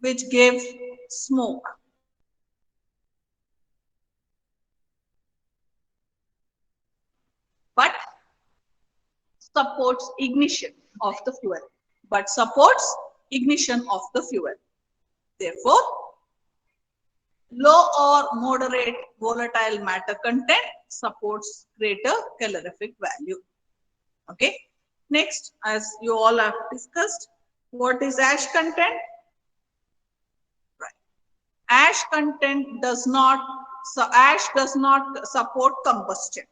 [SPEAKER 1] which give smoke. But supports ignition of the fuel. But supports ignition of the fuel. Therefore, low or moderate volatile matter content supports greater calorific value. Okay. Next, as you all have discussed, what is ash content? Right. Ash content does not support combustion,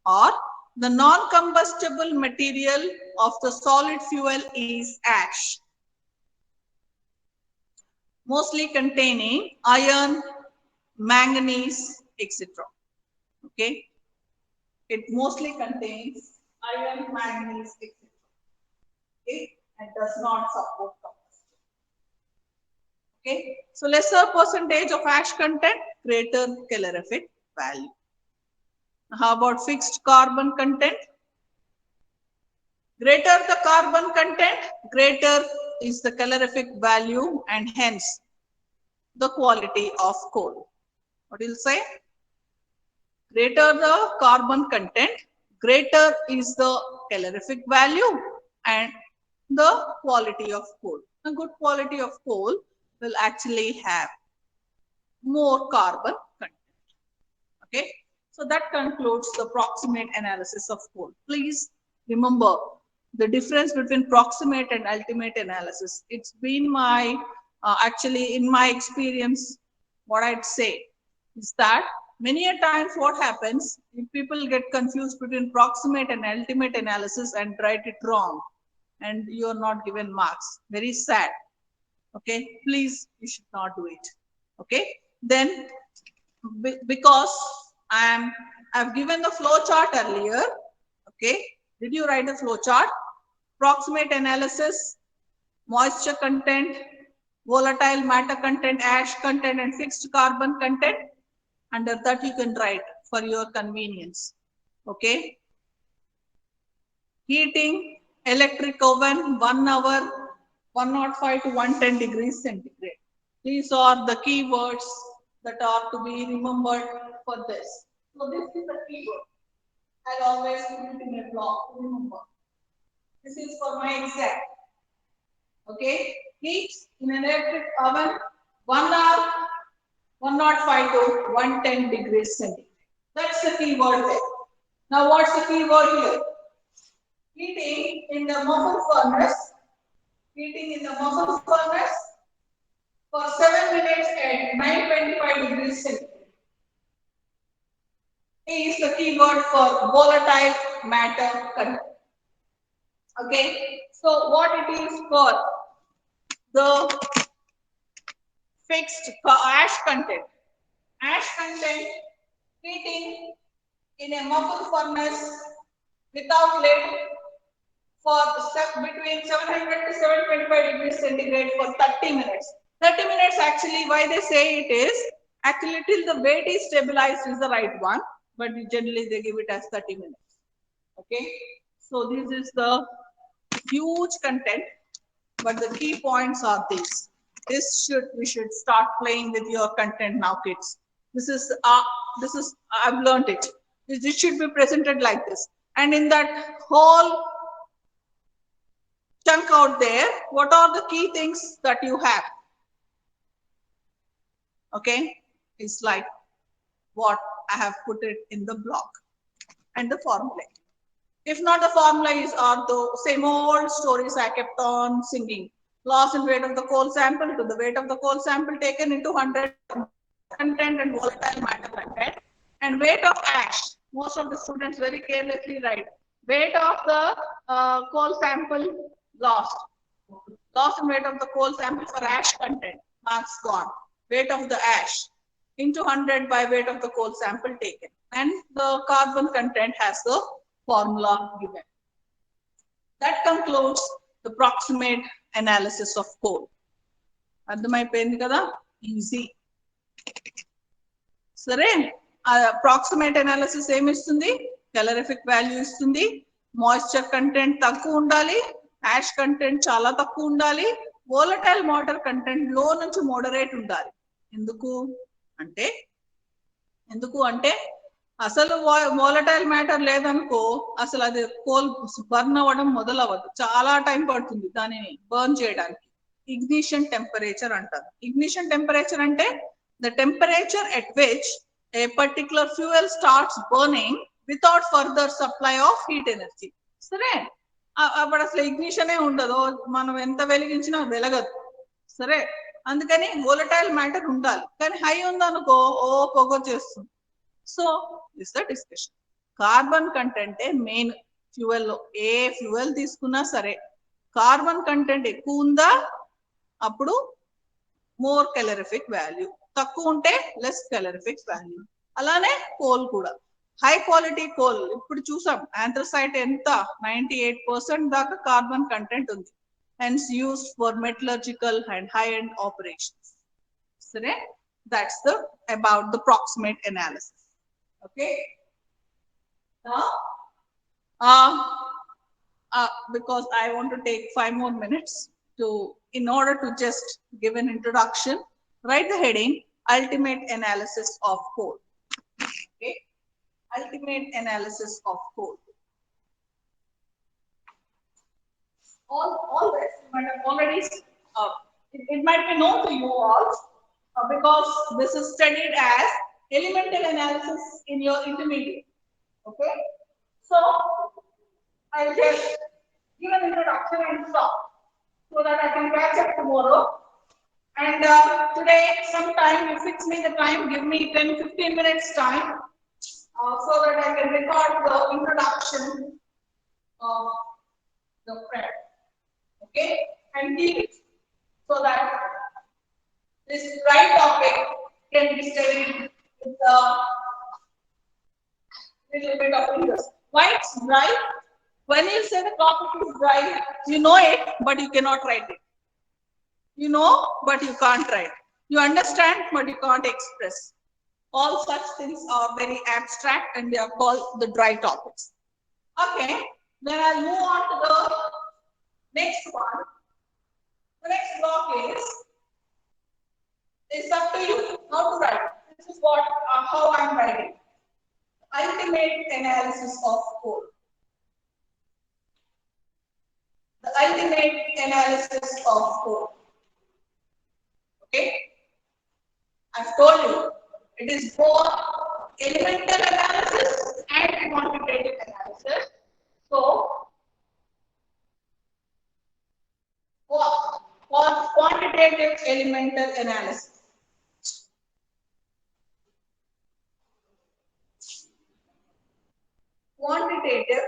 [SPEAKER 1] or the non-combustible material of the solid fuel is ash, mostly containing iron, manganese, etc. Okay, it mostly contains iron, manganese, etc. Okay, and does not support combustion. Okay, so lesser percentage of ash content, greater calorific value. How about fixed carbon content? Greater the carbon content, greater is the calorific value, and hence the quality of coal. What will say? Greater the carbon content, greater is the calorific value and the quality of coal. A good quality of coal will actually have more carbon content. Okay, so that concludes the proximate analysis of coal. Please remember the difference between proximate and ultimate analysis. It's been my actually in my experience, what I'd say is that many a times what happens if people get confused between proximate and ultimate analysis and write it wrong, and you are not given marks. Very sad. Okay, please, you should not do it. Okay, then because I've given the flow chart earlier. Okay, did you write the flow chart? Approximate analysis, moisture content, volatile matter content, ash content, and fixed carbon content. Under that you can write for your convenience. Okay. Heating, electric oven, 1 hour, 105 to 110 degrees centigrade. These are the keywords that are to be remembered for this. So this is the keyword. I'll always put it in a block to remember. This is for my exam. Okay, heat in an electric oven, 1 hour, 105 to 110 degrees centigrade. That's the keyword there. Now what's the keyword here? Heating in the muffle furnace, heating in the muffle furnace for 7 minutes at 925 degrees centigrade is the keyword for volatile matter content. Okay, so what it is for the fixed ash content. Ash content heating in a muffle furnace without lid for between 700 to 725 degrees centigrade for 30 minutes. 30 minutes actually, why they say it is, actually till the weight is stabilized is the right one, but generally they give it as 30 minutes. Okay, so this is the huge content, but the key points are these. We should start playing with your content now, kids. This is I've learned it. This should be presented like this, and in that whole chunk out there, what are the key things that you have? Okay, it's like what I have put it in the block and the formula. If not, the formulas are the same old stories I kept on singing. Loss in weight of the coal sample to the weight of the coal sample taken into 100 content and volatile matter content, and weight of ash. Most of the students very carelessly write weight of the coal sample lost. Loss in weight of the coal sample for ash content, marks gone. Weight of the ash into 100 by weight of the coal sample taken, and the carbon content has the formula given. That concludes the proximate analysis of coal. అర్థమైపోయింది కదా, easy. సరే, approximate analysis ఏమి ఇస్తుంది? Calorific value ఇస్తుంది, moisture content తక్కువ ఉండాలి, ash content చాలా తక్కువ ఉండాలి, వోలటైల్ వాటర్ కంటెంట్ లో నుంచి మోడరేట్ ఉండాలి. ఎందుకు అంటే అసలు వోలటైల్ మ్యాటర్ లేదనుకో అసలు అది కోల్ బర్న్ అవ్వడం మొదలవ్వదు, చాలా టైం పడుతుంది దానిని బర్న్ చేయడానికి. ఇగ్నిషన్ టెంపరేచర్ అంటారు. ఇగ్నిషన్ టెంపరేచర్ అంటే the temperature at which A particular fuel starts burning without further supply of heat energy. సరే, అప్పుడు అసలు ఇగ్నిషనే ఉండదు, మనం ఎంత వెలిగించినా వెలగదు. సరే, అందుకని వోలటైల్ మ్యాటర్ ఉండాలి. కానీ హై ఉందనుకో ఓ పొగ చేస్తుంది. So this the discussion. Carbon కంటెంటే మెయిన్ ఫ్యూయల్ లో. ఏ ఫ్యూయల్ తీసుకున్నా సరే కార్బన్ కంటెంట్ ఎక్కువ ఉందా అప్పుడు మోర్ క్యాలరిఫిక్ వాల్యూ, తక్కువ ఉంటే లెస్ క్యాలరిఫిక్ వాల్యూ. అలానే కోల్ కూడా హై క్వాలిటీ కోల్ ఇప్పుడు చూసాం, ఆంథ్రసైట్ ఎంత 98% దాకా కార్బన్ కంటెంట్ ఉంది, hence used for metallurgical and high-end operations. Sare, that's the about the proximate analysis. Okay, now because I want to take 5 more minutes to in order to just give an introduction, write the heading ultimate analysis of coal. Okay, ultimate analysis of coal. All this you might have already, it might be known to you all because this is studied as elemental analysis in your intermediate. Okay, so I'll just give an introduction and stop so that I can catch up tomorrow. And today, sometime you fix me the time, give me 10-15 minutes time so that I can record the introduction of the friend. Okay, and keep it so that this dry topic can be studied with a little bit of interest. Why it's dry? When you say the topic is dry, you know it, but you cannot write it. You know, but you can't write. You understand, but you can't express. All such things are very abstract and they are called the dry topics. Okay, then I'll move on to the next one. The next block is, it's up to you how to write. This is what, how I'm writing. Ultimate analysis of coal. The ultimate analysis of coal. Okay, I've told you it is both elemental analysis and quantitative analysis. So, for quantitative elemental analysis, quantitative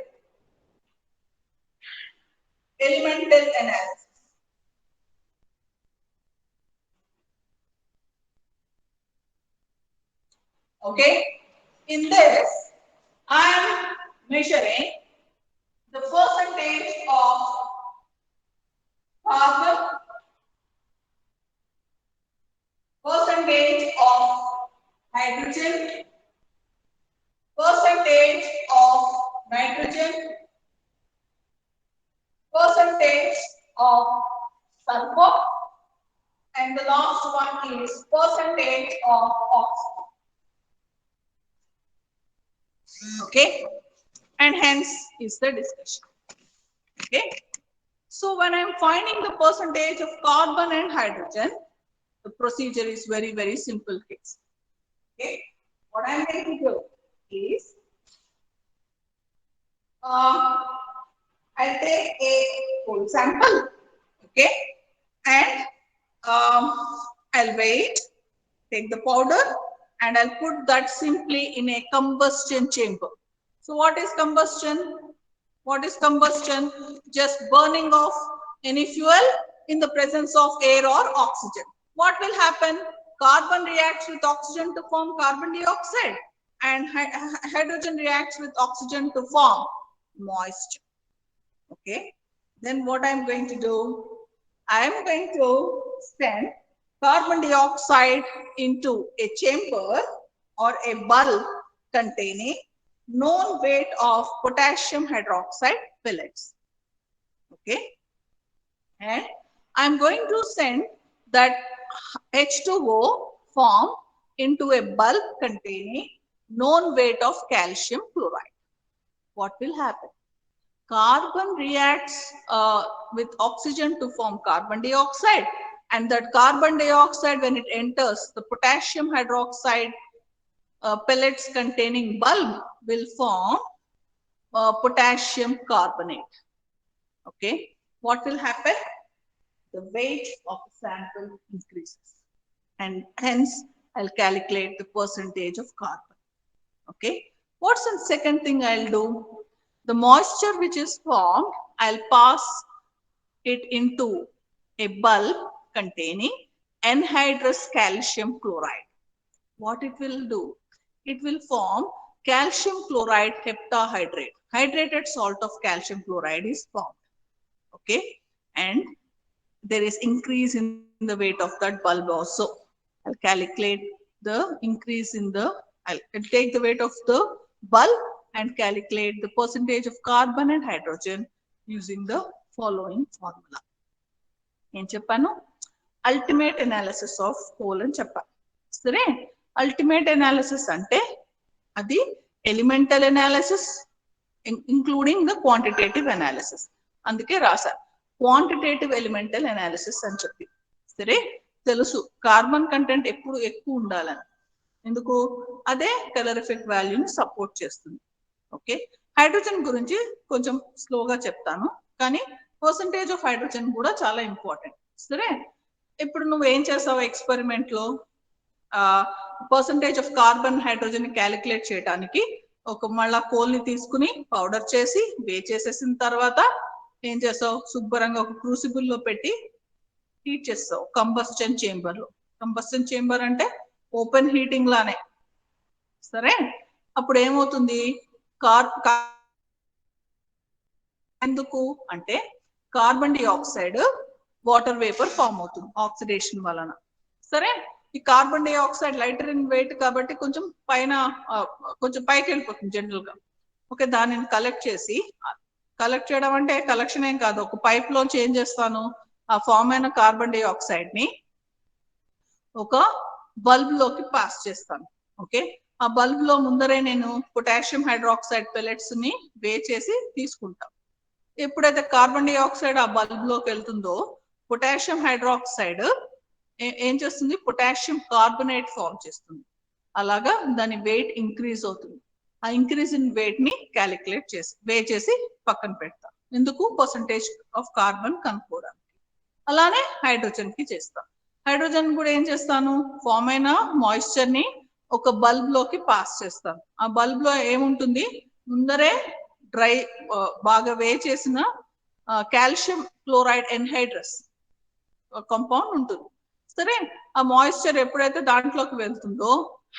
[SPEAKER 1] elemental analysis. Okay, in this, I am measuring the percentage of carbon, percentage of hydrogen, percentage of nitrogen, percentage of sulfur, and the last one is percentage of oxygen. Okay, and hence is the discussion. Okay, so when I'm finding the percentage of carbon and hydrogen, the procedure is very simple case. Okay, what I'm going to do is I'll take a whole sample, okay, and I'll wait, take the powder, and I'll put that simply in a combustion chamber. So what is combustion? What is combustion? Just burning of any fuel in the presence of air or oxygen. What will happen? Carbon reacts with oxygen to form carbon dioxide, and hydrogen reacts with oxygen to form moisture. Okay, then what I'm going to do? I'm going to send carbon dioxide into a chamber or a bulb containing known weight of potassium hydroxide pellets. Okay, and I'm going to send that H2O form into a bulb containing known weight of calcium chloride. What will happen? Carbon reacts with oxygen to form carbon dioxide, and that carbon dioxide, when it enters the potassium hydroxide pellets containing bulb, will form potassium carbonate. Okay, what will happen? The weight of the sample increases, and hence I'll calculate the percentage of carbon. Okay, what's the second thing I'll do? The moisture which is formed, I'll pass it into a bulb containing anhydrous calcium chloride. What it will do? It will form calcium chloride heptahydrate. Hydrated salt of calcium chloride is formed. Okay, and there is increase in the weight of that bulb also. I'll calculate the increase in the, I'll take the weight of the bulb and calculate the percentage of carbon and hydrogen using the following formula. Em cheppanu? Ultimate analysis of whole అని చెప్పాలి. సరే, ultimate analysis అంటే అది elemental analysis including the quantitative analysis. అందుకే రాశారు quantitative elemental analysis అని చెప్పి. సరే, తెలుసు కార్బన్ కంటెంట్ ఎప్పుడు ఎక్కువ ఉండాలని. ఎందుకు? అదే కలరిఫిక్ వాల్యూని సపోర్ట్ చేస్తుంది. ఓకే, హైడ్రోజన్ గురించి కొంచెం స్లోగా చెప్తాను, కానీ పర్సంటేజ్ ఆఫ్ హైడ్రోజన్ కూడా చాలా ఇంపార్టెంట్. సరే, ఇప్పుడు నువ్వు ఏం చేసావు ఎక్స్పెరిమెంట్ లో, percentage of carbon hydrogen calculate చేయడానికి ఒక మళ్ళా కోల్ని తీసుకుని పౌడర్ చేసి వేచేసేసిన తర్వాత ఏం చేసావు, శుభ్రంగా ఒక క్రూసిబుల్ లో పెట్టి హీట్ చేస్తావు కంబస్టన్ చేంబర్ లో. కంబస్టన్ చేంబర్ అంటే ఓపెన్ హీటింగ్ లానే. సరే, అప్పుడు ఏమవుతుంది, ఎందుకు అంటే carbon dioxide water vapour form అవుతుంది ఆక్సిడేషన్ వలన. సరే, ఈ carbon dioxide lighter in weight కాబట్టి కొంచెం పైన కొంచెం పైకి వెళ్ళిపోతుంది జనరల్ గా. ఓకే, దానిని కలెక్ట్ చేయడం అంటే కలెక్షన్ ఏం కాదు, ఒక పైప్ లోంచి ఏం చేస్తాను, ఆ ఫామ్ అయిన కార్బన్ డైఆక్సైడ్ ని ఒక బల్బ్ లోకి పాస్ చేస్తాను. ఓకే, ఆ బల్బ్ లో ముందరే నేను పొటాషియం హైడ్రాక్సైడ్ పెల్లెట్స్ ని వేచేసి తీసుకుంటాం. ఎప్పుడైతే కార్బన్ డైఆక్సైడ్ ఆ బల్బ్ లోకి వెళ్తుందో పొటాషియం హైడ్రాక్సైడ్ ఏం చేస్తుంది, పొటాషియం కార్బోనేట్ ఫామ్ చేస్తుంది. అలాగా దాని వెయిట్ ఇంక్రీజ్ అవుతుంది. ఆ ఇంక్రీజ్ ఇన్ వెయిట్ ని క్యాలిక్యులేట్ చేసి వేచేసి పక్కన పెడతాం. ఎందుకు? పర్సంటేజ్ ఆఫ్ కార్బన్ కనుక్కోవడానికి. అలానే హైడ్రోజన్ కి చేస్తాం. హైడ్రోజన్ కూడా ఏం చేస్తాను, ఫామ్ అయిన మాయిశ్చర్ ని ఒక బల్బ్ లోకి పాస్ చేస్తాను. ఆ బల్బ్ లో ఏముంటుంది, ముందరే డ్రై బాగా వేచేసిన కాల్షియం క్లోరైడ్ ఎన్హైడ్రస్ కాంపౌండ్ ఉంటుంది. సరే, ఆ మాయిశ్చర్ ఎప్పుడైతే దాంట్లోకి వెళ్తుందో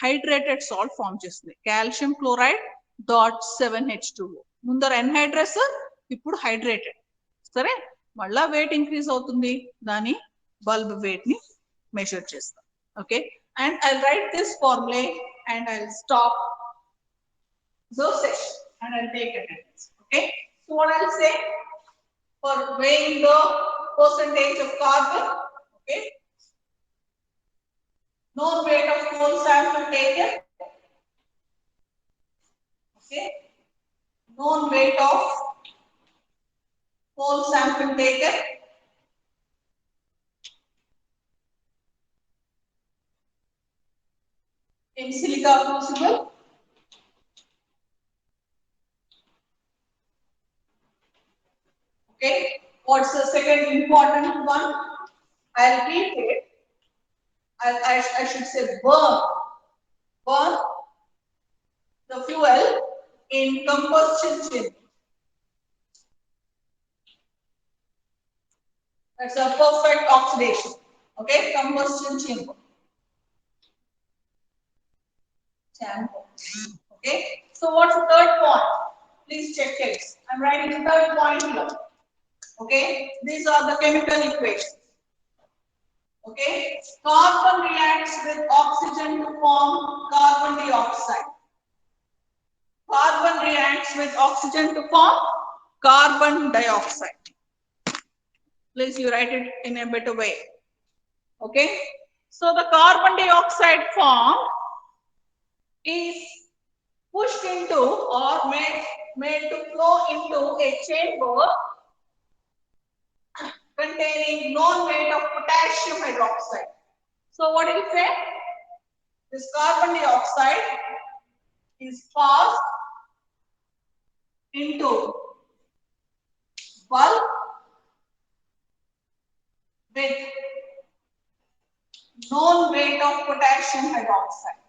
[SPEAKER 1] హైడ్రేటెడ్ సాల్ట్ ఫామ్ చేస్తుంది, కాల్షియం క్లోరైడ్ .7H2O. ముందర ఎన్హైడ్రస్, ఇప్పుడు హైడ్రేటెడ్. సరే, మళ్ళా వెయిట్ ఇంక్రీజ్ అవుతుంది, దాని బల్బ్ వెయిట్ ని మెజర్ చేస్తాం. Okay, and I right this formula and I stop the session and I'll take attendance. Okay, so what I'll say for weighing the percentage of carbon, okay, known weight of whole sample taken, okay, known weight of whole sample taken, in silica crucible, okay. What's the second important one? I'll repeat it. I should say burn the fuel in combustion chamber. That's a perfect oxidation. Okay, combustion chamber. Okay, so what's the third point? Please check it. I'm writing the third point here. Okay, these are the chemical equations. Okay, carbon reacts with oxygen to form carbon dioxide. Carbon reacts with oxygen to form carbon dioxide. Please you write it in a better way. Okay, so the carbon dioxide form is pushed into or made to flow into a chamber containing known weight of potassium hydroxide. So what do you say? This carbon dioxide is passed into bulb with known weight of potassium hydroxide.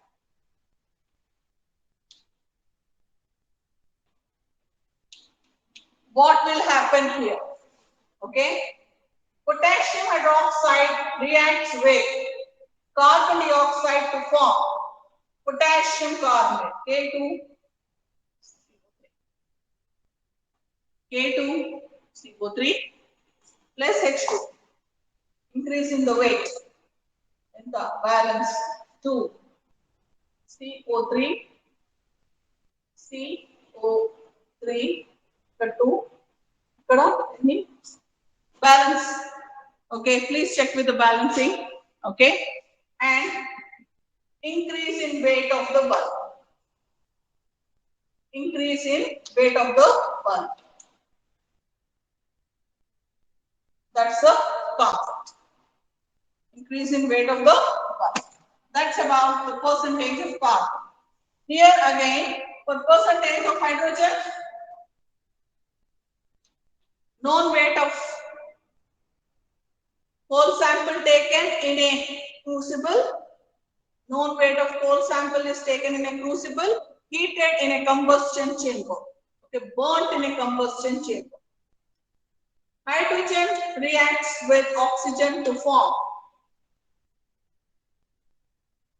[SPEAKER 1] What will happen here? Okay, potassium hydroxide reacts with carbon dioxide to form potassium carbonate K2CO3 plus H2, increase in the weight in the balance 2 CO3 2 ఇక్కడ balance Okay, please check with the balancing. Okay, and increase in weight of the bulk. Increase in weight of the bulk. That's the concept. Increase in weight of the bulk. That's about the percentage of carbon. Here again, for percentage of hydrogen, known weight of coal sample taken in a crucible. Known weight of coal sample is taken in a crucible, heated in a combustion chamber. Okay, burnt in a combustion chamber. Hydrogen reacts with oxygen to form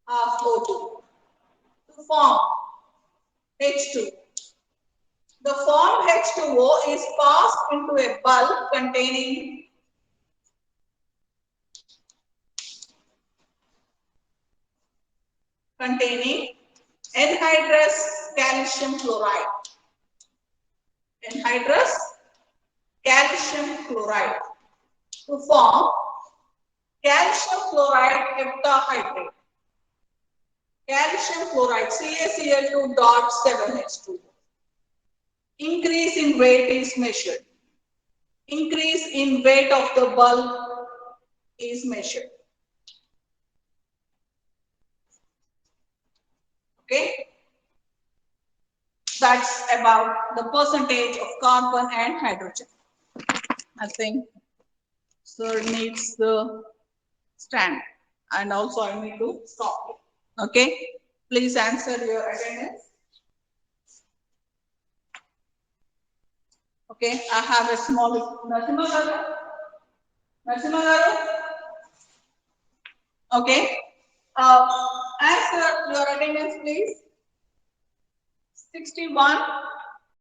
[SPEAKER 1] half O2 to form H2. The formed H2O is passed into a bulk containing anhydrous calcium chloride. Anhydrous calcium chloride to form calcium chloride heptahydrate. Calcium chloride CaCl2.7H2. Increase in weight is measured. Increase in weight of the bulk is measured. Okay. That's about the percentage of carbon and hydrogen. I think sir needs the stand, and also I need to stop. Okay. Please answer your attendance. Okay, I have a small Narasimha Garu. Narasimha Garu. Okay. Answer your attendance, please. 61.